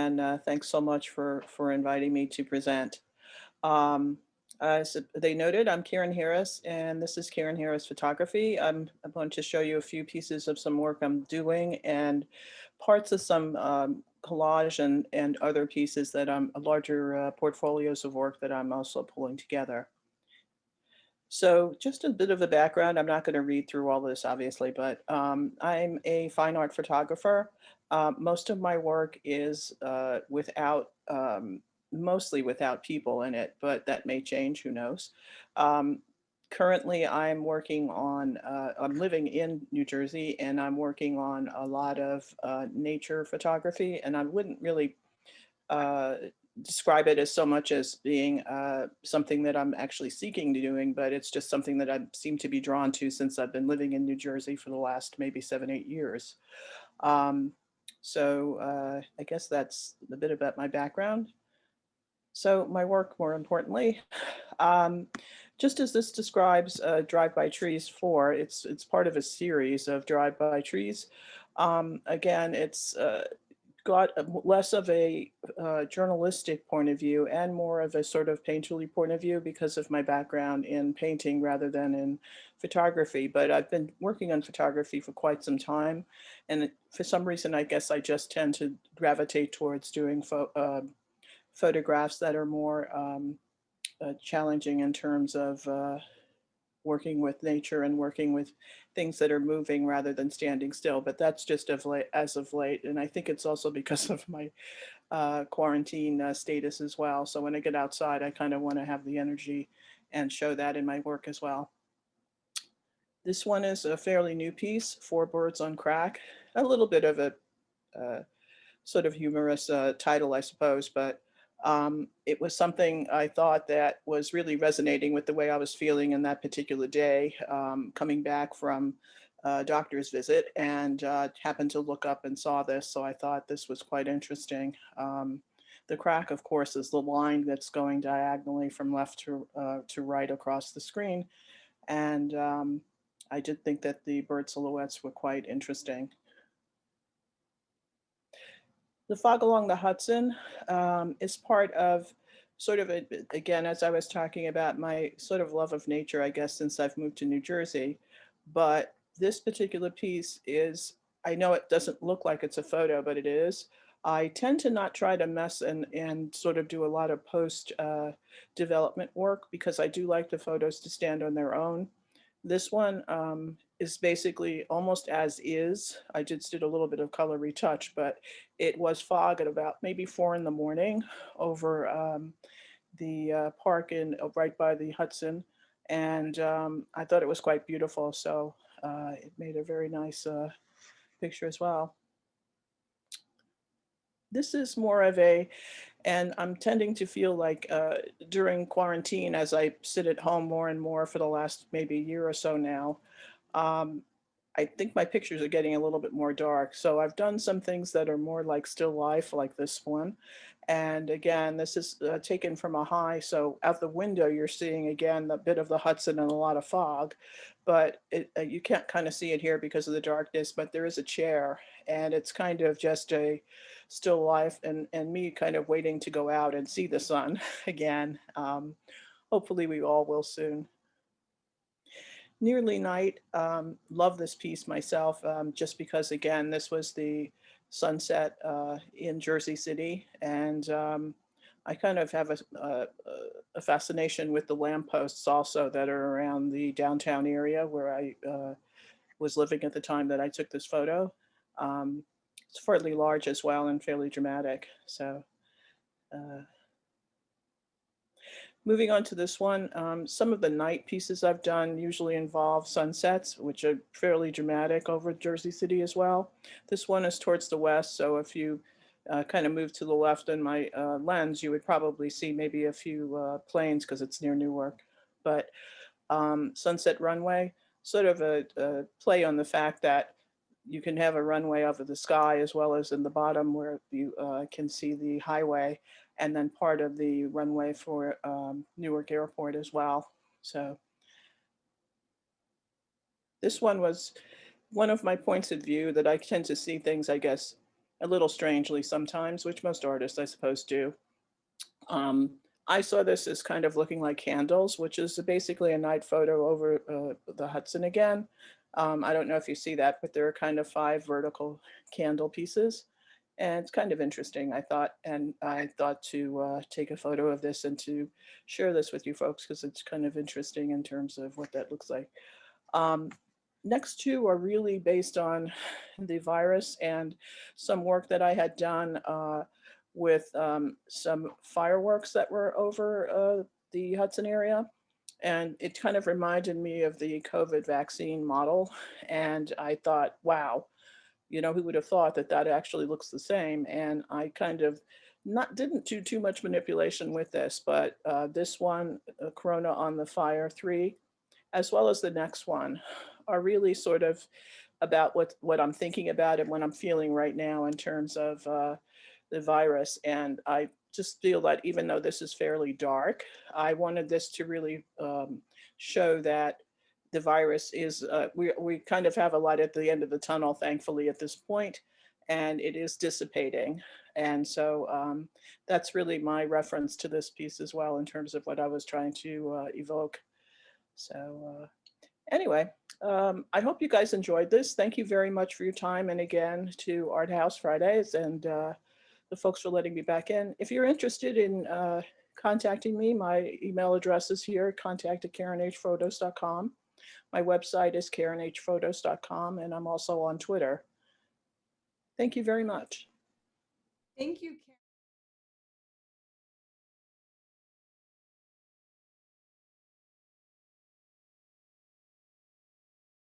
and thanks so much for inviting me to present. Um, as they noted, I'm Karen Harris, and this is Karen Harris Photography. I'm going to show you a few pieces of some work I'm doing and parts of some collage and other pieces that I'm larger portfolios of work that I'm also pulling together. So just a bit of a background. I'm not going to read through all this, obviously, but I'm a fine art photographer. Most of my work is mostly without people in it, but that may change, who knows. Um, Currently, I'm living in New Jersey and I'm working on a lot of nature photography, and I wouldn't really uh, describe it as so much as being something that I'm actually seeking to doing, but it's just something that I seem to be drawn to since I've been living in New Jersey for the last maybe 7, 8 years. Um, I guess that's a bit about my background. So my work, more importantly, um, just as this describes Drive-By Trees 4, it's part of a series of Drive-By Trees. Again, it's got less of a journalistic point of view and more of a sort of painterly point of view because of my background in painting rather than in photography. But I've been working on photography for quite some time, and for some reason, I guess I just tend to gravitate towards doing photographs that are more challenging in terms of working with nature and working with things that are moving rather than standing still. But that's just as of late, and I think it's also because of my quarantine status as well. So when I get outside, I kind of want to have the energy and show that in my work as well. This one is a fairly new piece, Four Birds on Crack. A little bit of a uh, sort of humorous title, I suppose, but it was something I thought that was really resonating with the way I was feeling in that particular day, coming back from a doctor's visit, and happened to look up and saw this. So I thought this was quite interesting. The crack, of course, is the line that's going diagonally from left to right across the screen. And I did think that the bird silhouettes were quite interesting. The Fog Along the Hudson is part of sort of again, as I was talking about my sort of love of nature, I guess, since I've moved to New Jersey. But this particular piece is, I know it doesn't look like it's a photo, but it is. I tend to not try to mess and sort of do a lot of post development work because I do like the photos to stand on their own. This one is basically almost as is. I just did a little bit of color retouch, but it was fog at about maybe 4 in the morning over the park in right by the Hudson, and I thought it was quite beautiful. So it made a very nice picture as well. This is more of a, and I'm tending to feel like during quarantine, as I sit at home more and more for the last maybe year or so now, um, I think my pictures are getting a little bit more dark. So I've done some things that are more like still life, like this one. And again, this is taken from a high. So out the window, you're seeing again a bit of the Hudson and a lot of fog, but you can't kind of see it here because of the darkness. But there is a chair, and it's kind of just a still life, and me kind of waiting to go out and see the sun again. Hopefully, we all will soon. Nearly Night, love this piece myself, just because, again, this was the sunset in Jersey City. And I kind of have a fascination with the lampposts also that are around the downtown area where I was living at the time that I took this photo. Um, it's fairly large as well and fairly dramatic. So, uh, moving on to this one, some of the night pieces I've done usually involve sunsets, which are fairly dramatic over Jersey City as well. This one is towards the west, so if you kind of move to the left in my lens, you would probably see maybe a few planes because it's near Newark. But Sunset Runway, sort of a play on the fact that you can have a runway over the sky as well as in the bottom where you can see the highway, and then part of the runway for Newark Airport as well. So this one was one of my points of view that I tend to see things, I guess, a little strangely sometimes, which most artists, I suppose, do. Um, I saw this as kind of looking like candles, which is basically a night photo over the Hudson again. I don't know if you see that, but there are kind of 5 vertical candle pieces. And it's kind of interesting, I thought. And I thought to take a photo of this and to share this with you folks because it's kind of interesting in terms of what that looks like. Um, Next 2 are really based on the virus and some work that I had done with some fireworks that were over the Hudson area. And it kind of reminded me of the COVID vaccine model. And I thought, wow, you know, who would have thought that that actually looks the same? And I kind of not didn't do too much manipulation with this, but this one, Corona on the Fire 3, as well as the next one, are really sort of about what I'm thinking about and what I'm feeling right now in terms of the virus. And I just feel that even though this is fairly dark, I wanted this to really show that the virus is, we kind of have a light at the end of the tunnel, thankfully, at this point, and it is dissipating. And so that's really my reference to this piece as well in terms of what I was trying to evoke. So anyway, I hope you guys enjoyed this. Thank you very much for your time. And again, to Art House Fridays and the folks for letting me back in. If you're interested in contacting me, my email address is here, contact@karenhphotos.com. My website is karenhphotos.com, and I'm also on Twitter. Thank you very much. Thank you, Karen.